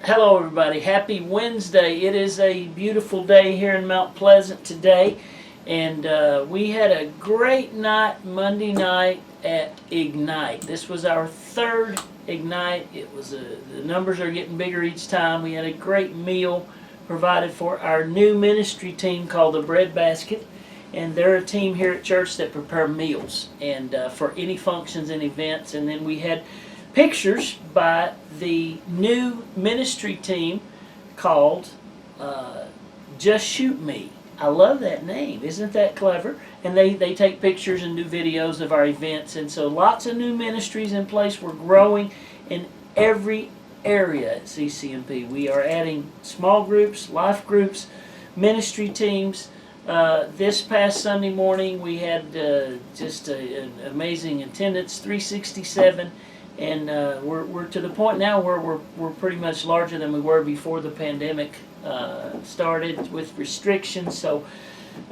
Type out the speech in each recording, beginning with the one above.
Hello everybody, happy Wednesday. It is a beautiful day here in Mount Pleasant today, and we had a great night Monday night at Ignite. This was our third Ignite. The numbers are getting bigger each time. We had a great meal provided for our new ministry team called the Bread Basket, and they're a team here at church that prepare meals and for any functions and events. And then we had pictures by the new ministry team called Just Shoot Me. I love that name. Isn't that clever? And they take pictures and do videos of our events. And so lots of new ministries in place. We're growing in every area at CCMP. We are adding small groups, life groups, ministry teams. This past Sunday morning we had just an amazing attendance, 367. And we're to the point now where we're pretty much larger than we were before the pandemic started with restrictions. So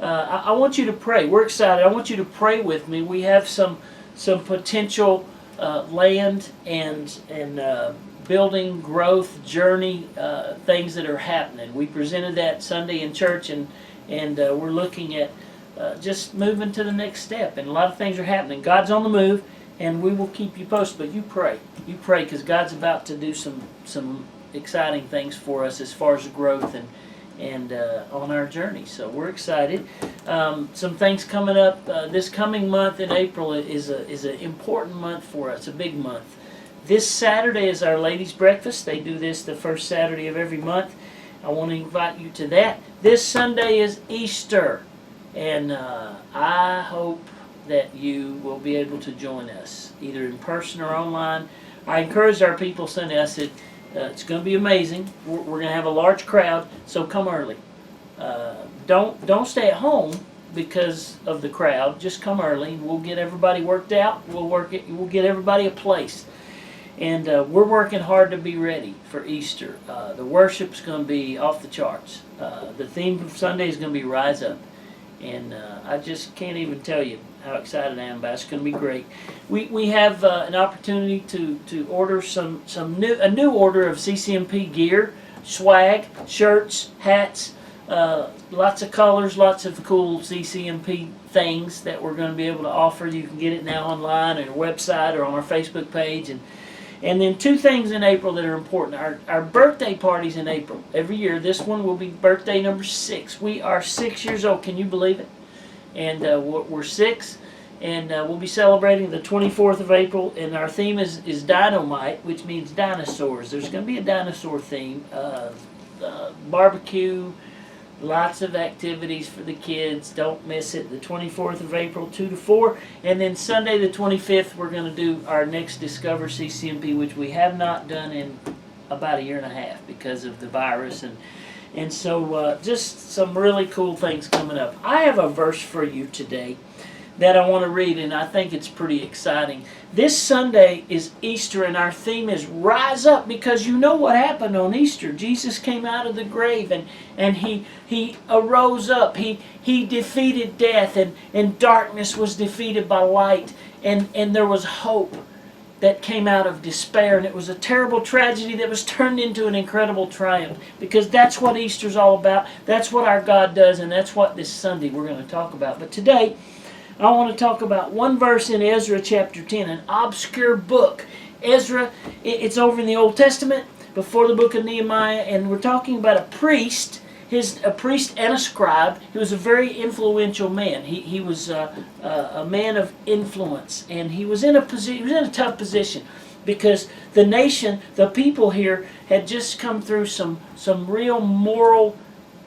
I want you to pray. We're excited. I want you to pray with me. We have some potential land and building growth journey things that are happening. We presented that Sunday in church, and we're looking at just moving to the next step. And a lot of things are happening. God's on the move. And we will keep you posted, but you pray, because God's about to do some exciting things for us as far as growth and on our journey. So we're excited. Some things coming up this coming month in April is an important month for us, a big month. This Saturday is our ladies' breakfast. They do this the first Saturday of every month. I want to invite you to that. This Sunday is Easter, and I hope that you will be able to join us, either in person or online. I encourage our people Sunday. I said, it's going to be amazing. We're going to have a large crowd, so come early. Don't stay at home because of the crowd. Just come early. We'll get everybody worked out. We'll get everybody a place. And we're working hard to be ready for Easter. The worship's going to be off the charts. The theme of Sunday is going to be Rise Up. And I just can't even tell you how excited I am about it. It's going to be great. We have an opportunity to order a new order of CCMP gear, swag, shirts, hats, lots of colors, lots of cool CCMP things that we're going to be able to offer. You can get it now online on our website or on our Facebook page. And then two things in April that are important. Our birthday parties in April. Every year, this one will be birthday number 6. We are 6 years old. Can you believe it? And we're 6. And we'll be celebrating the 24th of April. And our theme is Dynamite, which means dinosaurs. There's going to be a dinosaur theme. Barbecue. Lots of activities for the kids. Don't miss it. The 24th of April, 2 to 4. And then Sunday the 25th, we're going to do our next Discover CCMP, which we have not done in about a year and a half because of the virus. And so just some really cool things coming up. I have a verse for you today that I want to read, and I think it's pretty exciting. This Sunday is Easter, and our theme is Rise Up, because you know what happened on Easter. Jesus came out of the grave, and he arose up. He defeated death, and darkness was defeated by light, and there was hope that came out of despair, and it was a terrible tragedy that was turned into an incredible triumph, because that's what Easter's all about. That's what our God does, and that's what this Sunday we're going to talk about. But today, I want to talk about one verse in Ezra Chapter 10, an obscure book. Ezra, it's over in the Old Testament, before the book of Nehemiah, and we're talking about a priest. A priest and a scribe. He was a very influential man. He was a man of influence, and he was in a tough position, because the nation, the people here, had just come through some real moral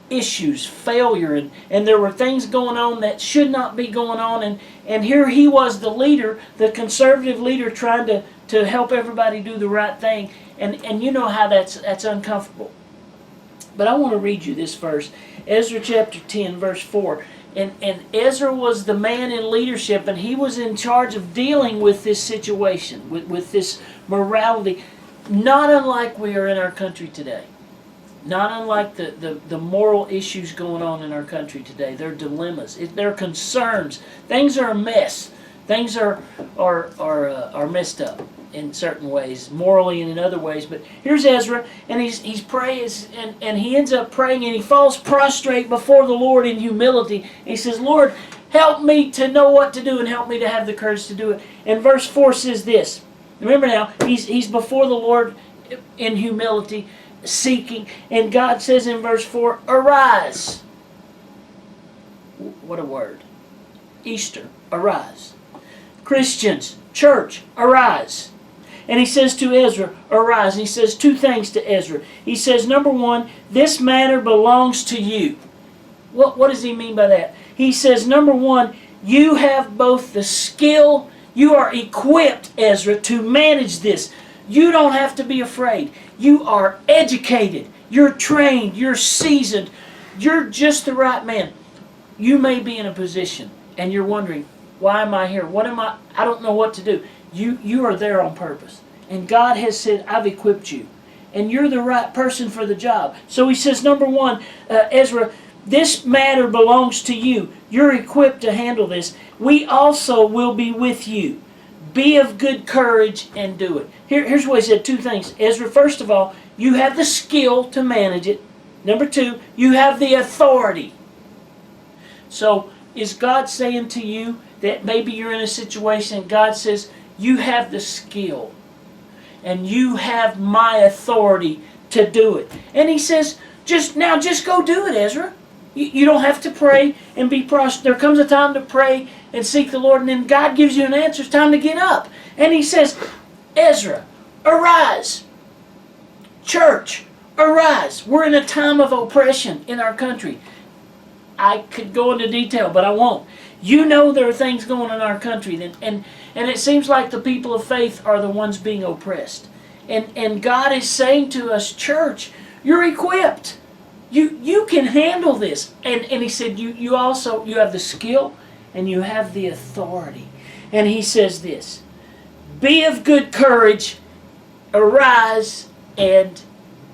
issues, failure, and there were things going on that should not be going on, and here he was, the leader, the conservative leader, trying to help everybody do the right thing, and you know how that's uncomfortable. But I want to read you this verse, Ezra chapter 10, verse 4. And Ezra was the man in leadership, and he was in charge of dealing with this situation, with this morality, not unlike we are in our country today. Not unlike the moral issues going on in our country today. They're dilemmas. They're concerns. Things are a mess. Things are messed up in certain ways, morally and in other ways. But here's Ezra, and he's praying, and he ends up praying, and he falls prostrate before the Lord in humility. And he says, Lord, help me to know what to do, and help me to have the courage to do it. And verse 4 says this. Remember now, he's before the Lord in humility, seeking, and God says in verse 4, arise. What a word. Easter, arise. Christians, church, arise. And he says to Ezra, arise. And he says two things to Ezra. He says, number one, this matter belongs to you. What does he mean by that? He says, number one, you have both the skill, you are equipped, Ezra, to manage this. You don't have to be afraid. You are educated. You're trained. You're seasoned. You're just the right man. You may be in a position and you're wondering, why am I here? What am I don't know what to do. You are there on purpose. And God has said, I've equipped you. And you're the right person for the job. So he says, number one, Ezra, this matter belongs to you. You're equipped to handle this. We also will be with you. Be of good courage and do it. Here's what he said, two things. Ezra, first of all, you have the skill to manage it. Number two, you have the authority. So is God saying to you that maybe you're in a situation and God says, you have the skill and you have my authority to do it. And he says, just go do it, Ezra. You don't have to pray and be prostrate. There comes a time to pray and seek the Lord, and then God gives you an answer. It's time to get up. And he says, Ezra, arise. Church, arise. We're in a time of oppression in our country. I could go into detail, but I won't. You know there are things going on in our country, and it seems like the people of faith are the ones being oppressed. And God is saying to us, church, you're equipped. You can handle this. And he said, you have the skill and you have the authority. And he says this, be of good courage, arise and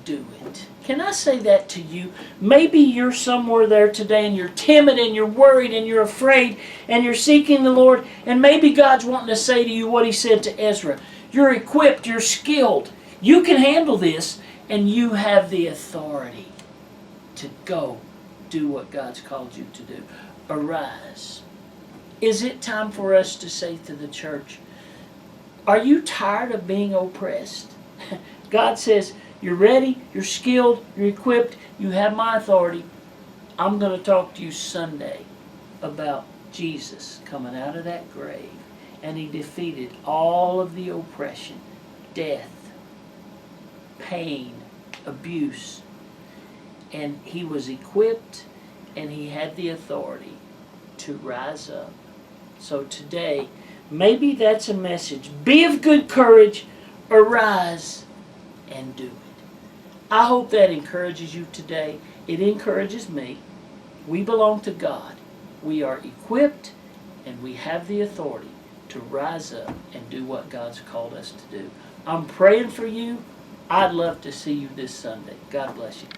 do it. Can I say that to you? Maybe you're somewhere there today and you're timid and you're worried and you're afraid and you're seeking the Lord, and maybe God's wanting to say to you what he said to Ezra. You're equipped, you're skilled, you can handle this, and you have the authority to go do what God's called you to do. Arise. Is it time for us to say to the church, are you tired of being oppressed? God says, you're ready, you're skilled, you're equipped, you have my authority. I'm going to talk to you Sunday about Jesus coming out of that grave, and he defeated all of the oppression, death, pain, abuse, and he was equipped and he had the authority to rise up. So today, maybe that's a message. Be of good courage, arise and do it. I hope that encourages you today. It encourages me. We belong to God. We are equipped and we have the authority to rise up and do what God's called us to do. I'm praying for you. I'd love to see you this Sunday. God bless you.